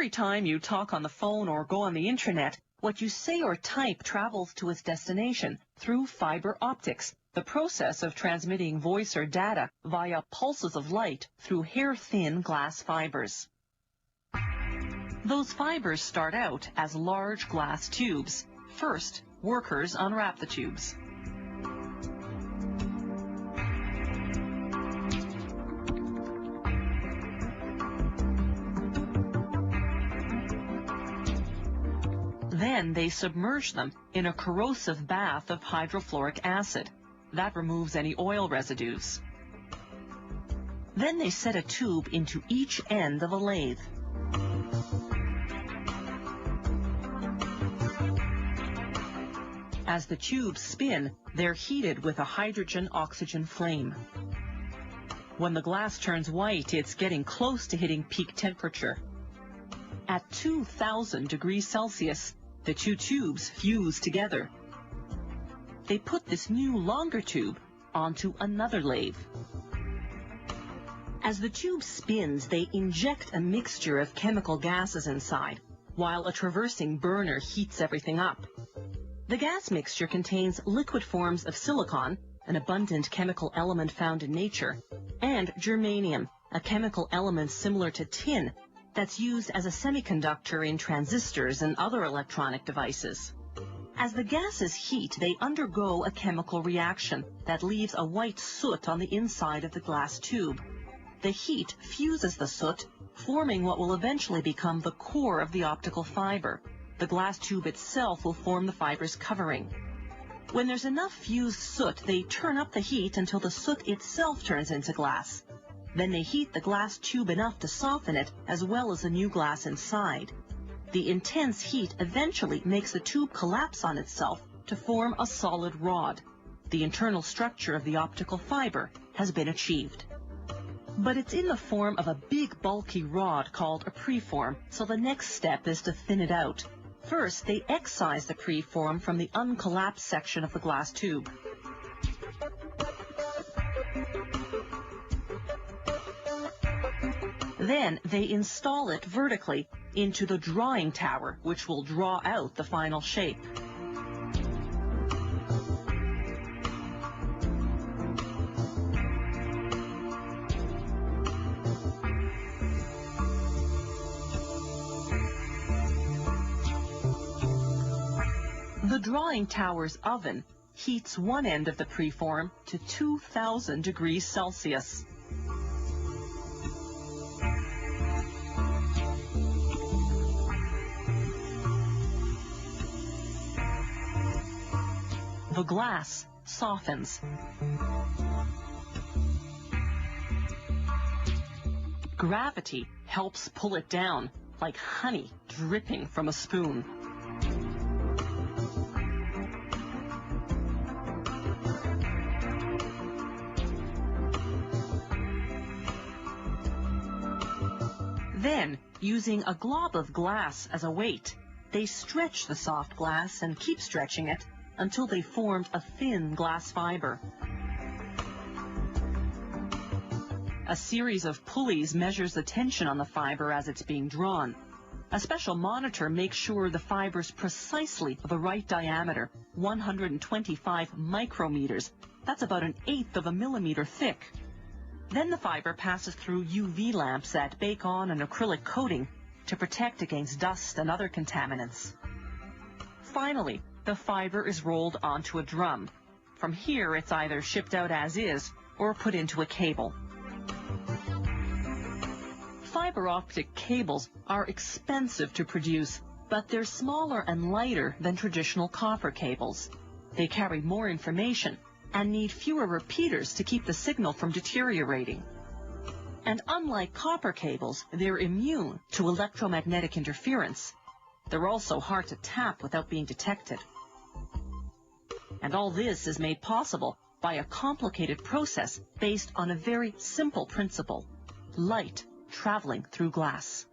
Every time you talk on the phone or go on the internet, what you say or type travels to its destination through fiber optics, the process of transmitting voice or data via pulses of light through hair-thin glass fibers. Those fibers start out as large glass tubes. First, workers unwrap the tubes. Then they submerge them in a corrosive bath of hydrofluoric acid. That removes any oil residues. Then they set a tube into each end of a lathe. As the tubes spin, they're heated with a hydrogen-oxygen flame. When the glass turns white, it's getting close to hitting peak temperature. At 2,000 degrees Celsius, the two tubes fuse together. They put this new longer tube onto another lathe. As the tube spins, they inject a mixture of chemical gases inside, while a traversing burner heats everything up. The gas mixture contains liquid forms of silicon, an abundant chemical element found in nature, and germanium, a chemical element similar to tin that's used as a semiconductor in transistors and other electronic devices. As the gases heat, they undergo a chemical reaction that leaves a white soot on the inside of the glass tube. The heat fuses the soot, forming what will eventually become the core of the optical fiber. The glass tube itself will form the fiber's covering. When there's enough fused soot, they turn up the heat until the soot itself turns into glass. Then they heat the glass tube enough to soften it, as well as the new glass inside. The intense heat eventually makes the tube collapse on itself to form a solid rod. The internal structure of the optical fiber has been achieved. But it's in the form of a big bulky rod called a preform, so the next step is to thin it out. First, they excise the preform from the uncollapsed section of the glass tube. Then they install it vertically into the drawing tower, which will draw out the final shape. The drawing tower's oven heats one end of the preform to 2,000 degrees Celsius. The glass softens. Gravity helps pull it down, like honey dripping from a spoon. Then, using a glob of glass as a weight, they stretch the soft glass and keep stretching it until they formed a thin glass fiber. A series of pulleys measures the tension on the fiber as it's being drawn. A special monitor makes sure the fiber's precisely the right diameter, 125 micrometers. That's about 1/8 of a millimeter thick. Then the fiber passes through UV lamps that bake on an acrylic coating to protect against dust and other contaminants. Finally, the fiber is rolled onto a drum. From here, it's either shipped out as is or put into a cable. Fiber optic cables are expensive to produce, but they're smaller and lighter than traditional copper cables. They carry more information and need fewer repeaters to keep the signal from deteriorating. And unlike copper cables, they're immune to electromagnetic interference. They're also hard to tap without being detected. And all this is made possible by a complicated process based on a very simple principle: light traveling through glass.